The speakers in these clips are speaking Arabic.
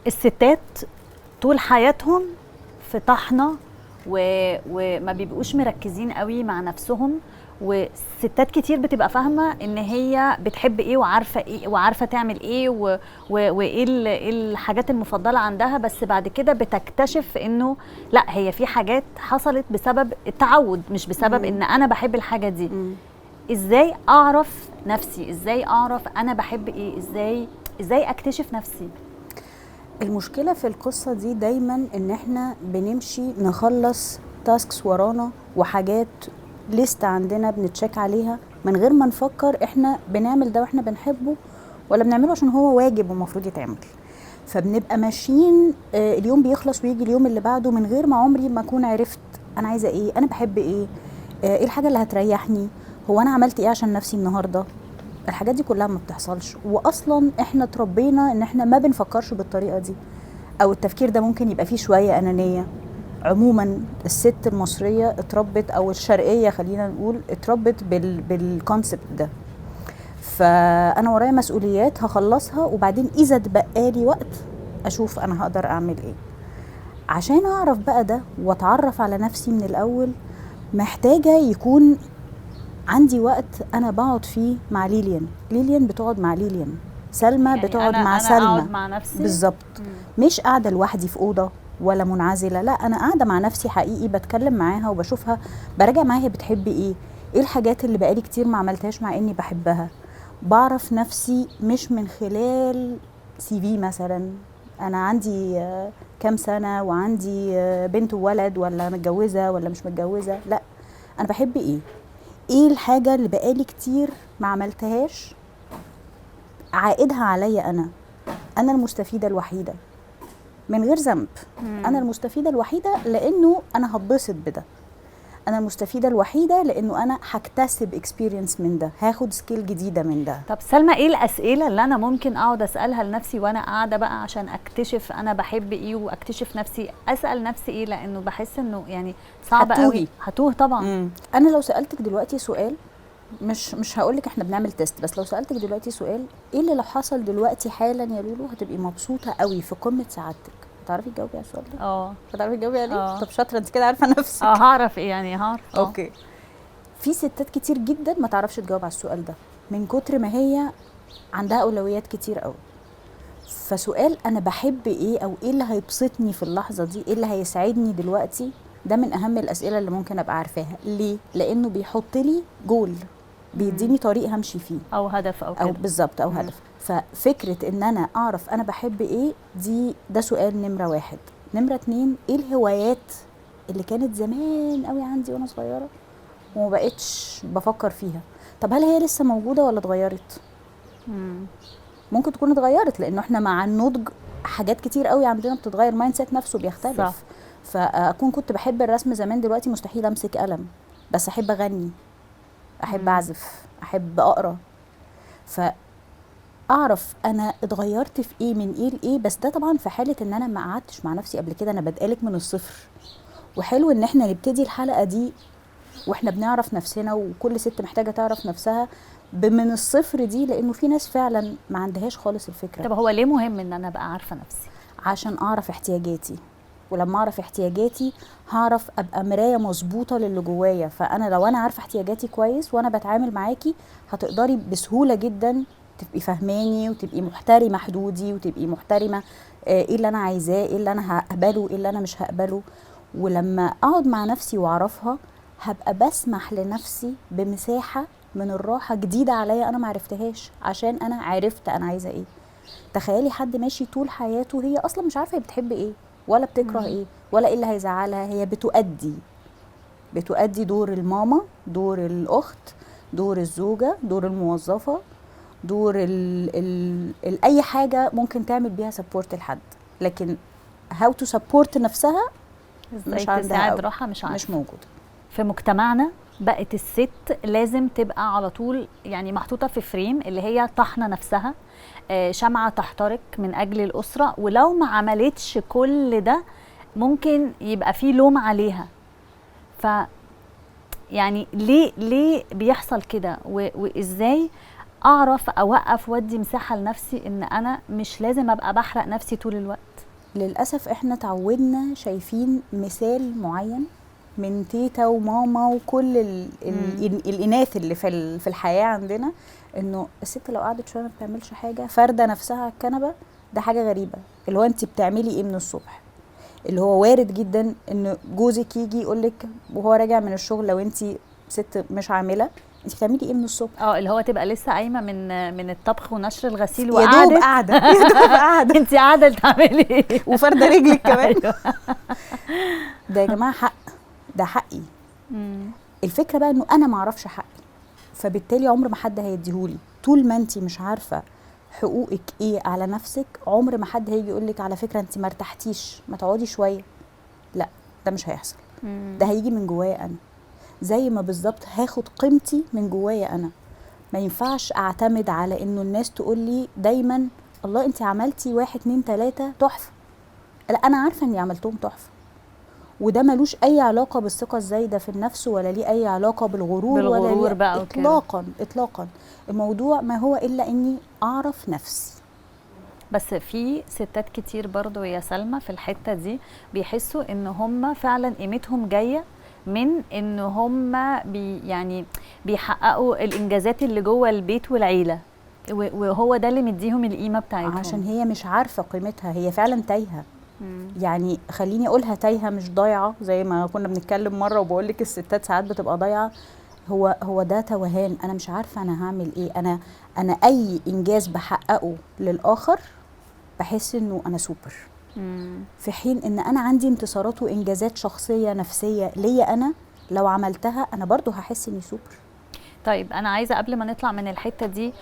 الستات طول حياتهم في طحنه وما بيبقوش مركزين قوي مع نفسهم، وستات كتير بتبقى فاهمه ان هي بتحب ايه وعارفه ايه وعارفه تعمل ايه وايه الحاجات المفضله عندها، بس بعد كده بتكتشف انه لا، هي في حاجات حصلت بسبب التعود مش بسبب ان انا بحب الحاجه دي. ازاي اعرف نفسي؟ ازاي اعرف انا بحب ايه؟ ازاي اكتشف نفسي؟ المشكلة في القصة دي دايما ان احنا بنمشي نخلص تاسكس ورانا وحاجات ليست عندنا بنتشيك عليها من غير ما نفكر احنا بنعمل ده واحنا بنحبه ولا بنعمله عشان هو واجب ومفروض يتعمل. فبنبقى ماشيين اليوم بيخلص ويجي اليوم اللي بعده من غير ما عمري ما اكون عرفت انا عايزة ايه، انا بحب ايه، ايه الحاجة اللي هتريحني، هو انا عملت ايه عشان نفسي النهاردة. الحاجات دي كلها ما بتحصلش، واصلا احنا اتربينا ان احنا ما بنفكرش بالطريقه دي، او التفكير ده ممكن يبقى فيه شويه انانيه. عموما الست المصريه اتربت، او الشرقيه خلينا نقول اتربت بالكونسبت ده. فانا ورايا مسؤوليات هخلصها، وبعدين اذا اتبقى لي وقت اشوف انا هقدر اعمل ايه. عشان اعرف بقى ده واتعرف على نفسي من الاول، محتاجه يكون عندي وقت انا بقعد فيه مع ليليان بتقعد مع ليليان، سلمى يعني بتقعد مع سلمى. أنا أقعد مع نفسي بالظبط. مش قاعده لوحدي في اوضه ولا منعزله، لا انا قاعده مع نفسي حقيقي، بتكلم معاها وبشوفها، براجع معاها هي بتحب ايه الحاجات اللي بقالي كتير ما عملتهاش مع اني بحبها. بعرف نفسي مش من خلال CV مثلا، انا عندي كام سنه وعندي بنت وولد ولا متجوزه ولا مش متجوزه، لا انا بحب ايه الحاجة اللي بقالي كتير ما عملتهاش عائدها عليا أنا المستفيدة الوحيدة من غير ذنب. أنا المستفيدة الوحيدة لأنه أنا هتبسط بده، أنا المستفيدة الوحيدة لأنه أنا هكتسب اكسبيرينس من ده، هاخد سكيل جديدة من ده. طب سلمى، ايه الأسئلة اللي أنا ممكن أقعد أسألها لنفسي وأنا قاعدة بقى عشان أكتشف أنا بحب ايه واكتشف نفسي؟ أسأل نفسي ايه؟ لأنه بحس إنه يعني صعب قوي، هتوه طبعا. أنا لو سألتك دلوقتي سؤال، مش هقولك احنا بنعمل تيست، بس لو سألتك دلوقتي سؤال، ايه اللي لو حصل دلوقتي حالا يا لولو هتبقي مبسوطة قوي في قمة سعادتك؟ تعرفي تجاوبي على السؤال ده؟ هتعرفي تجاوبي عليه؟ طب شاطره، انت كده عارفه نفسك. هعرف ايه يعني؟ هعرف. اوكي. في ستات كتير جدا ما تعرفش تجاوب على السؤال ده من كتر ما هي عندها اولويات كتير قوي. فسؤال انا بحب ايه، او ايه اللي هيبسطني في اللحظه دي، ايه اللي هيسعدني دلوقتي، ده من اهم الاسئله اللي ممكن ابقى عارفاها. ليه؟ لانه بيحط لي جول، بيديني طريق همشي فيه، او هدف او كده، او بالظبط او هدف. ففكره ان انا اعرف انا بحب ايه ده سؤال نمره 1. نمره 2، ايه الهوايات اللي كانت زمان قوي عندي وانا صغيره وما بقتش بفكر فيها؟ طب هل هي لسه موجوده ولا اتغيرت؟ ممكن تكون اتغيرت، لانه احنا مع النضج حاجات كتير قوي عندنا بتتغير، مايند سيت نفسه بيختلف. صح. فاكون كنت بحب الرسم زمان، دلوقتي مستحيل امسك قلم، بس احب اغني، احب اعزف، احب اقرا. فاعرف انا اتغيرت في ايه من ايه لايه. بس ده طبعا في حاله ان انا ما قعدتش مع نفسي قبل كده، انا بادئلك من الصفر. وحلو ان احنا نبتدي الحلقه دي واحنا بنعرف نفسنا، وكل ست محتاجه تعرف نفسها من الصفر دي، لانه في ناس فعلا ما عندهاش خالص الفكره. طب هو ليه مهم ان انا ابقى عارفه نفسي؟ عشان اعرف احتياجاتي، ولما اعرف احتياجاتي هعرف ابقى مرايه مظبوطه للي جوايا. فانا لو انا عارفه احتياجاتي كويس وانا بتعامل معاكي، هتقدري بسهوله جدا تبقي فاهماني، وتبقي محترمه حدودي، وتبقي محترمه ايه اللي انا عايزاه، ايه اللي انا هقبله، ايه اللي انا مش هقبله. ولما اقعد مع نفسي واعرفها، هبقى بسمح لنفسي بمساحه من الراحه جديده عليا انا ما عرفتهاش، عشان انا عرفت انا عايزه ايه. تخيلي حد ماشي طول حياته هي اصلا مش عارفه هي بتحب ايه ولا بتكره ايه ولا ايه اللي هيزعلها، هي بتؤدي دور الماما، دور الاخت، دور الزوجه، دور الموظفه، دور اي حاجه ممكن تعمل بيها سبورت لحد. لكن هاو تو سبورت نفسها مش عندها، روحها مش موجوده. في مجتمعنا بقت الست لازم تبقى على طول يعني محطوطه في فريم، اللي هي طحنه نفسها، شمعة تحترق من أجل الأسرة، ولو ما عملتش كل ده ممكن يبقى فيه لوم عليها. يعني ليه بيحصل كده؟ وإزاي اعرف اوقف وادي مساحه لنفسي ان انا مش لازم ابقى بحرق نفسي طول الوقت. للاسف احنا تعودنا شايفين مثال معين من تيتا وماما وكل الاناث اللي في الحياه عندنا، انه الست لو قعدت شويه ما بتعملش حاجه، فارده نفسها على الكنبه، ده حاجه غريبه. اللي هو انت بتعملي ايه من الصبح؟ اللي هو وارد جدا ان جوزك يجي يقول لك وهو راجع من الشغل، لو انت ست مش عامله، انت بتعملي ايه من الصبح؟ اللي هو تبقى لسه قايمه من الطبخ ونشر الغسيل يا وقعدت دوب قاعده يا دوب قاعده انت قاعده بتعملي ايه وفارده رجلك كمان. أيوة. ده يا جماعه حق، ده حقي. الفكره بقى انه انا ما اعرفش حقي، فبالتالي عمر ما حد هيديهولي. طول ما انت مش عارفه حقوقك ايه على نفسك، عمر ما حد هيجي يقولك على فكره انت ما ارتحتيش، ما تقعدي شويه. لا، ده مش هيحصل. ده هيجي من جوايا انا، زي ما بالظبط هاخد قيمتي من جوايا انا. ما ينفعش اعتمد على انه الناس تقول لي دايما الله انت عملتي 1 2 3 تحفه. لا، انا عارفه اني عملتهم تحفه، وده ملوش اي علاقه بالثقه الزايده في النفس، ولا ليه اي علاقه بالغرور ولا بقى اطلاقا اطلاقا. الموضوع ما هو الا اني اعرف نفسي. بس في ستات كتير برضو يا سلمى في الحته دي بيحسوا ان هم فعلا قيمتهم جايه من ان هم يعني بيحققوا الانجازات اللي جوه البيت والعيله، وهو ده اللي مديهم القيمه بتاعتهم. عشان هي مش عارفه قيمتها، هي فعلا تايهه. يعني خليني اقولها تايهه مش ضايعه، زي ما كنا بنتكلم مره وبقول لك الستات ساعات بتبقى ضايعه. هو ده توهان. انا مش عارفه انا هعمل ايه. انا اي انجاز بحققه للاخر بحس انه انا سوبر، في حين ان انا عندي انتصارات وانجازات شخصيه نفسيه ليا انا، لو عملتها انا برضو هحس اني سوبر. طيب انا عايزه قبل ما نطلع من الحته دي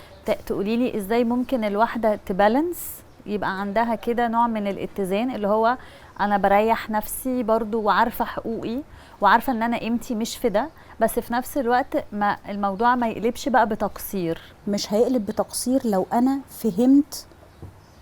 تقولي لي ازاي ممكن الواحده تبالانس، يبقى عندها كده نوع من الاتزان، اللي هو انا بريح نفسي برضو وعارفه حقوقي وعارفه ان انا قيمتي مش في ده، بس في نفس الوقت ما الموضوع ما يقلبش بقى بتقصير. مش هيقلب بتقصير لو انا فهمت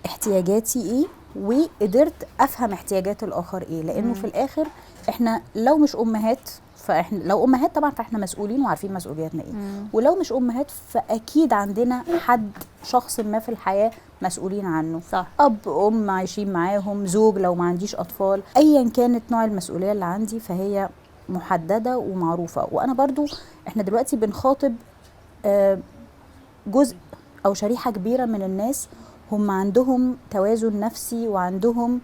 احتياجاتي ايه وقدرت افهم احتياجات الاخر ايه. لانه في الاخر احنا لو مش امهات، فاحنا لو امهات طبعا فاحنا مسؤولين وعارفين مسؤولياتنا ايه. ولو مش امهات فاكيد عندنا حد، شخص ما في الحياه مسؤولين عنه. صح. اب ام عايشين معاهم، زوج لو ما عنديش اطفال، ايا كانت نوع المسؤوليه اللي عندي فهي محدده ومعروفه. وانا برضو احنا دلوقتي بنخاطب جزء او شريحه كبيره من الناس هم عندهم توازن نفسي وعندهم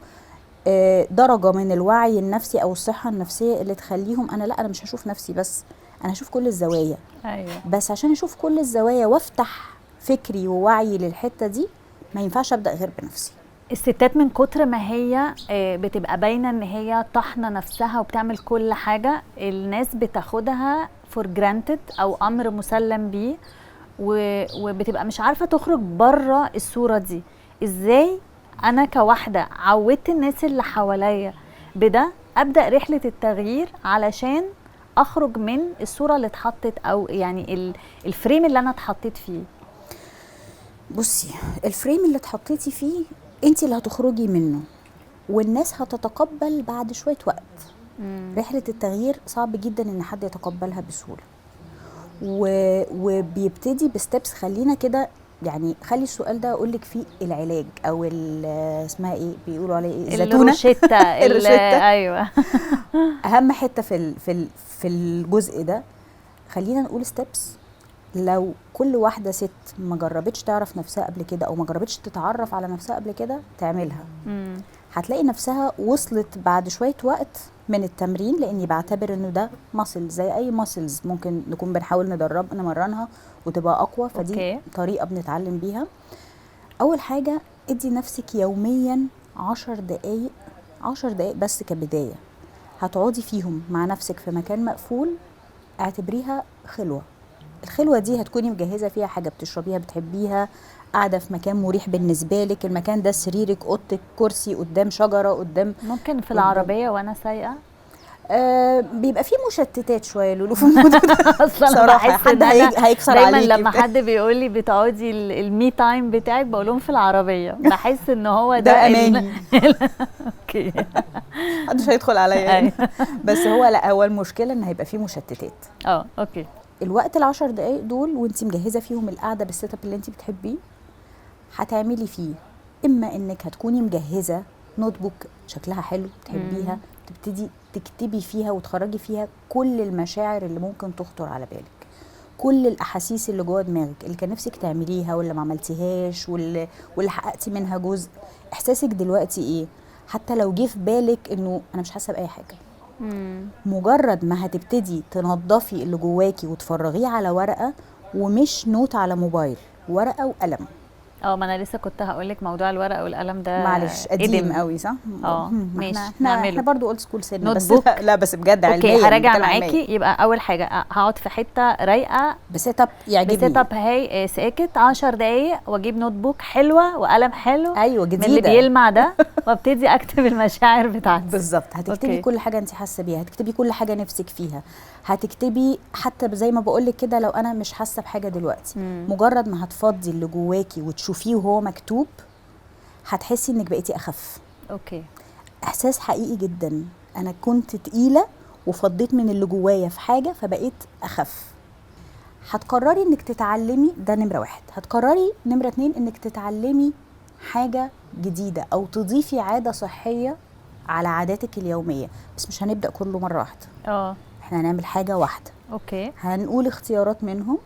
درجة من الوعي النفسي أو الصحة النفسية اللي تخليهم أنا مش هشوف نفسي بس، أنا هشوف كل الزوايا. أيوة. بس عشان أشوف كل الزوايا وافتح فكري ووعي للحتة دي ما ينفعش أبدأ غير بنفسي. الستات من كتر ما هي بتبقى باينة ان هي طحنة نفسها وبتعمل كل حاجة، الناس بتاخدها for granted أو أمر مسلم بيه، وبتبقى مش عارفة تخرج بره الصورة دي. ازاي انا كواحدة عودت الناس اللي حواليا بده ابدأ رحلة التغيير علشان اخرج من الصورة اللي اتحطت، او يعني الفريم اللي انا اتحطيت فيه؟ بصي، الفريم اللي اتحطيتي فيه انت اللي هتخرجي منه، والناس هتتقبل بعد شوية وقت. رحلة التغيير صعب جدا ان حد يتقبلها بسهولة، وبيبتدي بستبس. خلينا كده يعني، خلي السؤال ده اقول لك فيه العلاج او اسمها ايه بيقولوا عليه ايه، الزتونه، الروشته. ايوه. اهم حته في الجزء ده، خلينا نقول ستبس. لو كل واحده ست ما جربتش تعرف نفسها قبل كده او ما جربتش تتعرف على نفسها قبل كده تعملها، هتلاقي نفسها وصلت بعد شويه وقت من التمرين. لاني بعتبر انه ده ماسل زي اي ماسلز ممكن نكون بنحاول نمرنها وتبقى اقوى. فدي طريقه بنتعلم بيها. اول حاجه ادي نفسك يوميا 10 دقايق بس كبدايه، هتقعدي فيهم مع نفسك في مكان مقفول. اعتبريها خلوه. الخلوه دي هتكوني مجهزه فيها حاجه بتشربيها بتحبيها، قاعده في مكان مريح بالنسبه لك. المكان ده سريرك، اوضتك، كرسي قدام شجره، قدام ممكن في العربيه وانا سايقه. بيبقى فيه مشتتات شويه لولو في الموضوع ده. اصلا بحس حد هيكسر دايما عليكي. لما حد بيقول لي بتقعدي المي تايم بتاعك بقول لهم في العربيه، بحس ان هو ده اماني. اوكي، محدش هيدخل عليا. بس هو لا، هو المشكله ان هيبقى فيه مشتتات. اوكي. الوقت ال10 دقايق دول وانت مجهزه فيهم القعده بالسيت اب اللي انت بتحبيه، هتعملي فيه اما انك هتكوني مجهزه نوت بوك شكلها حلو تحبيها، تبتدي تكتبي فيها وتخرجي فيها كل المشاعر اللي ممكن تخطر على بالك، كل الاحاسيس اللي جوه دماغك اللي كان نفسك تعمليها واللي ما عملتيهاش واللي حققتي منها جزء. احساسك دلوقتي ايه؟ حتى لو جه في بالك انه انا مش حاسه باي حاجه، مجرد ما هتبتدي تنظفي اللي جواكي وتفرغيه على ورقه، ومش نوت على موبايل، ورقه وقلم. ما انا لسه كنت هقولك موضوع الورقه والقلم ده معلش قديم قوي صح. ماشي احنا برضو اولد سكول سن، بس بوك. لا بس بجد علميا. اوكي هراجع معاكي. يبقى اول حاجه هقعد في حته رايقه بسيت اب يعجبني، بسيت اب هاي ساكت 10 دقايق، واجيب نوت بوك حلوه وقلم حلو ايوه جديده من اللي بيلمع ده، وابتدي اكتب المشاعر بتاعتي. بالظبط. هتكتبي كل حاجه انت حاسه بيها، هتكتبي كل حاجه نفسك فيها، هتكتبي حتى زي ما بقول لك كده لو انا مش حاسه بحاجه دلوقتي، مجرد ما هتفضي اللي جواكي وتشوفيه وهو مكتوب، هتحسي انك بقيتي اخف. اوكي احساس حقيقي جدا. انا كنت تقيله وفضيت من اللي جوايا في حاجه فبقيت اخف. هتقرري انك تتعلمي، ده نمره 1. هتقرري نمره 2 انك تتعلمي حاجه جديده او تضيفي عاده صحيه على عاداتك اليوميه، بس مش هنبدا كله مره واحده. احنا هنعمل حاجه واحده. اوكي هنقول اختيارات منهم،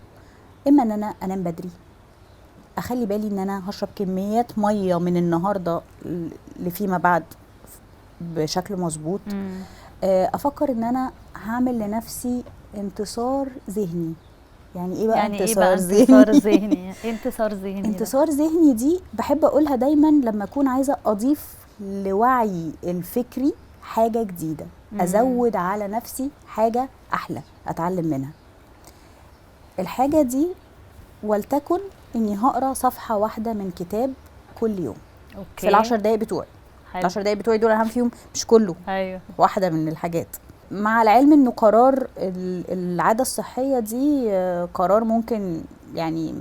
اما ان انا انام بدري، اخلي بالي ان انا هشرب كميات ميه من النهارده لفيما بعد بشكل مظبوط، افكر ان انا هعمل لنفسي انتصار ذهني. يعني ايه بقى يعني انتصار ذهني؟ انتصار ذهني انتصار ذهني انتصار ذهني دي بحب اقولها دايما لما اكون عايزه اضيف لوعي الفكري حاجه جديده، ازود على نفسي حاجه احلى اتعلم منها. الحاجه دي ولتكن اني هقرا صفحه واحده من كتاب كل يوم. اوكي في ال10 دقايق بتوعي. ال10 دقايق بتوعي دول اهم فيهم مش كله، ايوه واحده من الحاجات. مع العلم انه قرار العاده الصحيه دي قرار ممكن يعني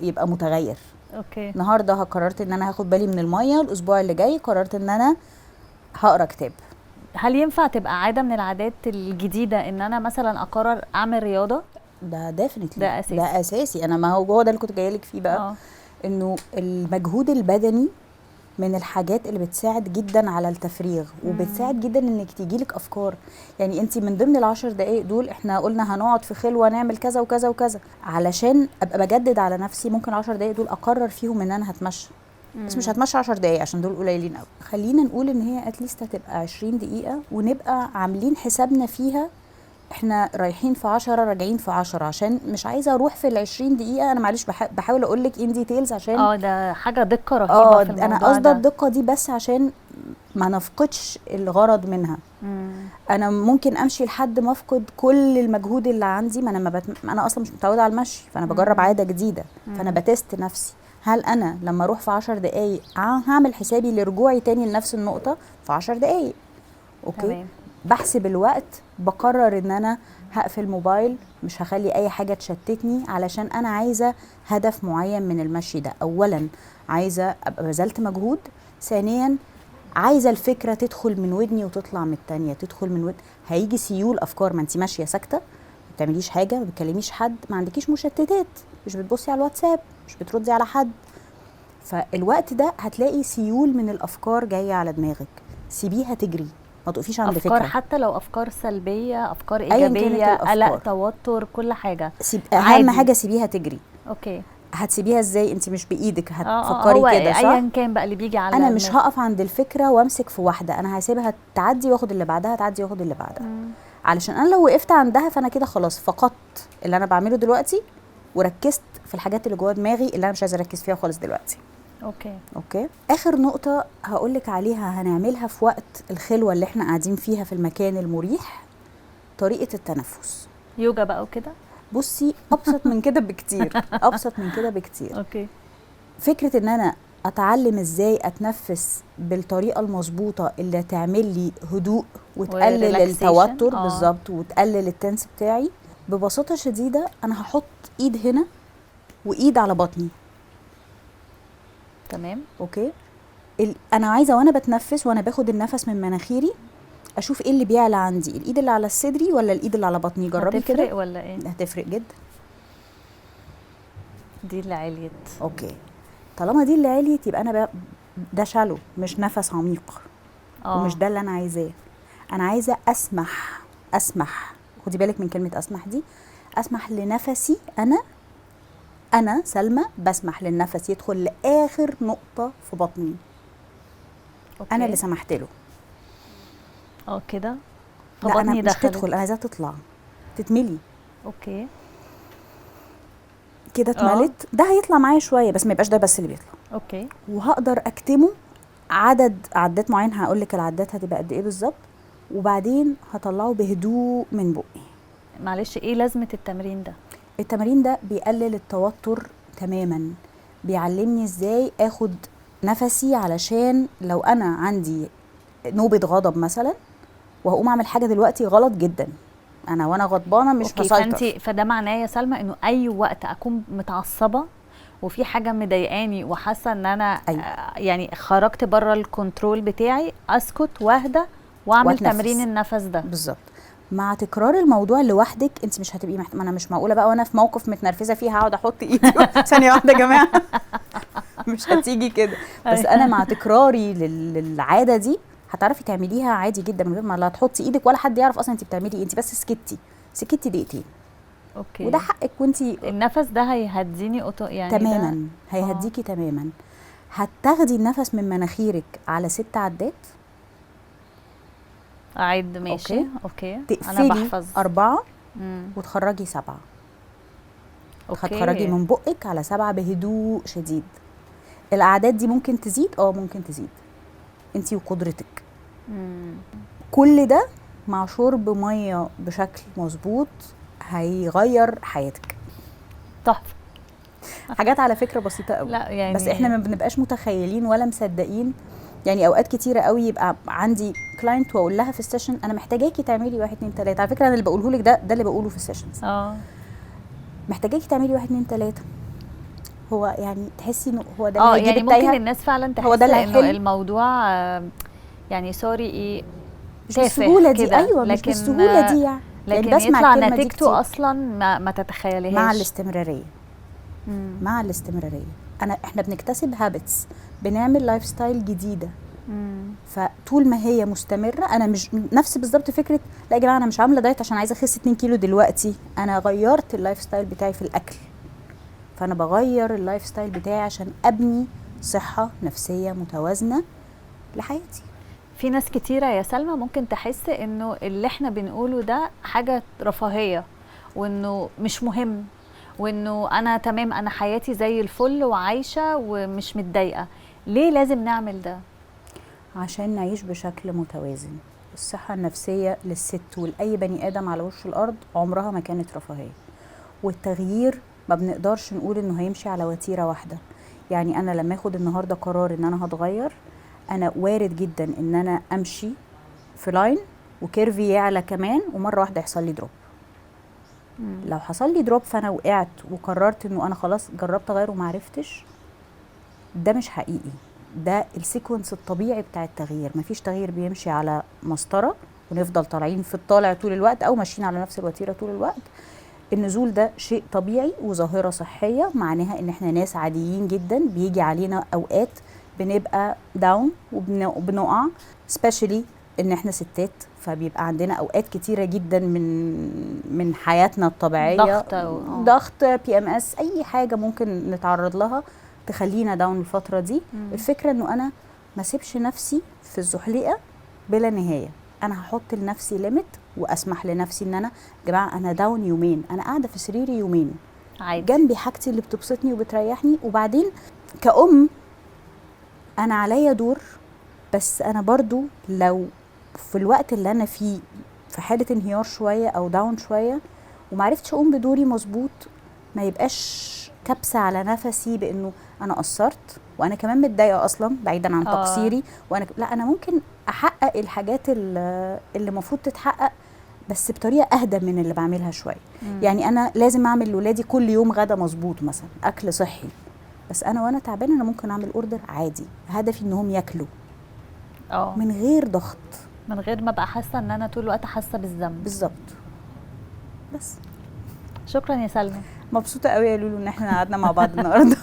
يبقى متغير. اوكي النهارده قررت ان انا هاخد بالي من الميه، الاسبوع اللي جاي قررت ان انا هقرا كتاب. هل ينفع تبقى عاده من العادات الجديده ان انا مثلا اقرر اعمل رياضه؟ ده ديفينتلي، ده اساسي. ده اساسي. انا ما هو ده اللي كنت جايلك فيه بقى. انه المجهود البدني من الحاجات اللي بتساعد جدا على التفريغ، وبتساعد جدا انك تجيلك افكار. يعني انت من ضمن ال10 دقايق دول احنا قلنا هنقعد في خلوه نعمل كذا وكذا وكذا، علشان ابقى بجدد على نفسي ممكن 10 دقايق دول اقرر فيهم ان انا هتمشى، بس مش هتمشى 10 دقايق عشان دول قليلين قوي. خلينا نقول ان هي اتليست هتبقى 20 دقيقه، ونبقى عاملين حسابنا فيها احنا رايحين في 10 راجعين في 10، عشان مش عايزه اروح في ال20 دقيقه. انا معلش بحاول اقول لك ان ديتيلز عشان ده حاجه دقه رهيبه في الموضوع. انا قصدي الدقه دي بس عشان ما نفقدش الغرض منها. انا ممكن امشي لحد ما افقد كل المجهود اللي عندي، ما انا انا اصلا مش متعوده على المشي، فانا بجرب عاده جديده، فانا بتست نفسي. هل انا لما اروح في 10 دقايق هعمل حسابي لرجوعي تاني لنفس النقطه في 10 دقايق؟ اوكي تمام. بحسب الوقت، بقرر ان انا هقفل موبايل، مش هخلي اي حاجه تشتتني، علشان انا عايزه هدف معين من المشي ده. اولا عايزه ابقى بذلت مجهود، ثانيا عايزه الفكره تدخل من ودني وتطلع من التانيه، تدخل من ودني هيجي سيول افكار. ما انت ماشيه ساكته، ما بتعمليش حاجه، ما بتكلميش حد، ما عندكيش مشتتات، مش بتبصي على الواتساب، مش بتردي على حد، فالوقت ده هتلاقي سيول من الافكار جايه على دماغك. سيبيها تجري، ما تقفيش عند أفكار فكره، حتى لو افكار سلبيه، افكار ايجابيه، قلق، توتر، كل حاجه. اهم حاجه سيبيها تجري. اوكي هتسيبيها ازاي؟ انت مش بايدك، هتفكري كده صح؟ ايا كان بقى اللي بيجي على انا مش هقف عند الفكره وامسك في واحده، انا هسيبها تعدي واخد اللي بعدها، تعدي واخد اللي بعدها. علشان انا لو وقفت عندها فانا كده خلاص فقدت اللي انا بعمله دلوقتي، وركزت في الحاجات اللي جوه دماغي اللي انا مش عايزه اركز فيها خالص دلوقتي. اوكي اخر نقطه هقولك عليها هنعملها في وقت الخلوه اللي احنا قاعدين فيها في المكان المريح، طريقه التنفس. يوجا بقى وكده؟ بصي ابسط من كده بكتير، ابسط من كده بكتير. اوكي فكره ان انا اتعلم ازاي اتنفس بالطريقه المظبوطه اللي تعمل لي هدوء وتقلل التوتر بالظبط، وتقلل التنس بتاعي. ببساطه شديده انا هحط ايد هنا وايد على بطني، تمام. اوكي انا عايزه وانا بتنفس وانا باخد النفس من مناخيري اشوف ايه اللي بيعلى عندي، الايد اللي على صدري ولا الايد اللي على بطني. جربي هتفرق كده. ولا ايه؟ هتفرق جدا. دي اللي عليت. اوكي، طالما دي اللي عليت يبقى انا بقى ده شالو، مش نفس عميق. ومش ده اللي انا عايزاه. انا عايزه اسمح خدي بالك من كلمه اسمح دي. اسمح لنفسي، انا سلمى بسمح للنفس يدخل لاخر نقطه في بطني. أوكي. انا اللي سمحت له. كده لا انا فبطني مش دخلت. تدخل، انا عايزاها تطلع، تتملي اوكي كده. اتملت، ده هيطلع معايا شويه بس ما يبقاش ده بس اللي بيطلع. اوكي. وهقدر اكتمه عدات معين، هقول لك العدات هتبقى قد ايه بالظبط، وبعدين هطلعه بهدوء من بقي. معلش، ايه لازمه التمرين ده؟ التمرين ده بيقلل التوتر تماما، بيعلمني ازاي اخد نفسي، علشان لو انا عندي نوبة غضب مثلا وهقوم اعمل حاجة دلوقتي غلط جدا، انا وانا غضبانة مش اوكي، هسيطر. فده معناه يا سلمى انه اي وقت اكون متعصبه وفي حاجه مضايقاني وحاسه ان انا أيوة. يعني خرجت بره الكنترول بتاعي، اسكت واهدى واعمل وأتنفس. تمرين النفس ده. بالظبط. مع تكرار الموضوع لوحدك انت مش هتبقي ما انا مش معقوله بقى وانا في موقف متنرفزه فيه هقعد احط ايدي ثانيه واحده يا جماعه مش هتيجي كده. بس انا مع تكراري للعاده دي هتعرفي تعمليها عادي جدا من غير ما لا تحطي ايدك ولا حد يعرف اصلا انت بتعملي ايه، انت بس سكتي دقيقتين. اوكي. وده حقك. وانت النفس ده هيهديني يعني تماما هيهديكي تماما. هتاخدي النفس من مناخيرك على 6 عدات. اعد. ماشي. اوكي. انا تقفلي بحفظ 4 وتخرجي 7. هتخرجي من بقك على 7 بهدوء شديد. الاعداد دي ممكن تزيد، ممكن تزيد، انتي وقدرتك. كل ده مع شرب ميه بشكل مظبوط هيغير حياتك. تحفه. حاجات على فكره بسيطه قوي. لا يعني بس احنا ما بنبقاش متخيلين ولا مصدقين. يعني اوقات كتيره قوي يبقى عندي كلاينت واقول لها في السيشن انا محتاجاكي تعملي 1 2 3. على فكره انا اللي بقوله لك ده اللي بقوله في السيشنز. محتاجاكي تعملي 1 2 3. هو يعني تحسي انه هو ده اللي هيجيب يعني ممكن الناس فعلا تحس هو ده اللي انه الموضوع يعني سوري ايه مش بالسهوله دي. ايوه مش بالسهوله دي لكن يعني يطلع نتيجته اصلا ما تتخيليهاش. مع الاستمراريه. مع الاستمراريه احنا بنكتسب هابتس، بنعمل لايف ستايل جديده. فطول ما هي مستمره، انا مش نفس بالظبط فكره لا يا جماعه انا مش عامله دايت عشان عايزه اخس 2 كيلو دلوقتي، انا غيرت اللايف ستايل بتاعي في الاكل. فانا بغير اللايف ستايل بتاعي عشان ابني صحه نفسيه متوازنه لحياتي. في ناس كتيره يا سلمى ممكن تحس انه اللي احنا بنقوله ده حاجه رفاهيه، وانه مش مهم، وانه انا تمام، انا حياتي زي الفل وعايشه ومش متضايقه. ليه لازم نعمل ده؟ عشان نعيش بشكل متوازن. الصحه النفسيه للست ولاي بني ادم على وش الارض عمرها ما كانت رفاهيه. والتغيير ما بنقدرش نقول انه هيمشي على وتيره واحده. يعني انا لما اخد النهارده قرار ان انا هتغير، انا وارد جدا ان انا امشي في لاين وكيرفي يعلى كمان ومره واحده يحصل لي دروب. لو حصل لي دروب فانا وقعت وقررت انه انا خلاص جربت اغير وما عرفتش، ده مش حقيقي. ده السيكونس الطبيعي بتاع التغيير. مفيش تغيير بيمشي على مسطره ونفضل طالعين في الطالع طول الوقت او ماشيين على نفس الوتيره طول الوقت. النزول ده شيء طبيعي وظاهره صحيه، معناها ان احنا ناس عاديين جدا بيجي علينا اوقات بنبقى داون وبنقع، سبيشالي ان احنا ستات، فبيبقى عندنا اوقات كتيره جدا من حياتنا الطبيعيه، ضغط PMS، اي حاجه ممكن نتعرض لها تخلينا داون الفتره دي. الفكره انه انا ما سيبش نفسي في الزحلقه بلا نهايه. انا هحط لنفسي ليميت واسمح لنفسي ان انا يا جماعه انا داون يومين، انا قاعده في سريري يومين عادي، جنبي حاجتي اللي بتبسطني وبتريحني. وبعدين كأم انا عليا دور، بس انا برضو لو في الوقت اللي انا فيه في حاله انهيار شويه او داون شويه ومعرفتش اقوم بدوري مظبوط، ما يبقاش كبسه على نفسي بانه انا قصرت وانا كمان متضايقه اصلا بعيدا عن تقصيري. وانا لا، انا ممكن احقق الحاجات اللي المفروض تتحقق بس بطريقه اهدى من اللي بعملها شويه. يعني انا لازم اعمل لاولادي كل يوم غدا مظبوط مثلا، اكل صحي، بس انا وانا تعبانه انا ممكن اعمل اوردر عادي، هدفي انهم ياكلوا من غير ضغط. من غير ما ابقى حاسه ان انا طول الوقت حاسه بالذنب. بالظبط. بس شكرا يا سلمى. مبسوطه قوي يا لولو ان احنا قعدنا مع بعض النهارده.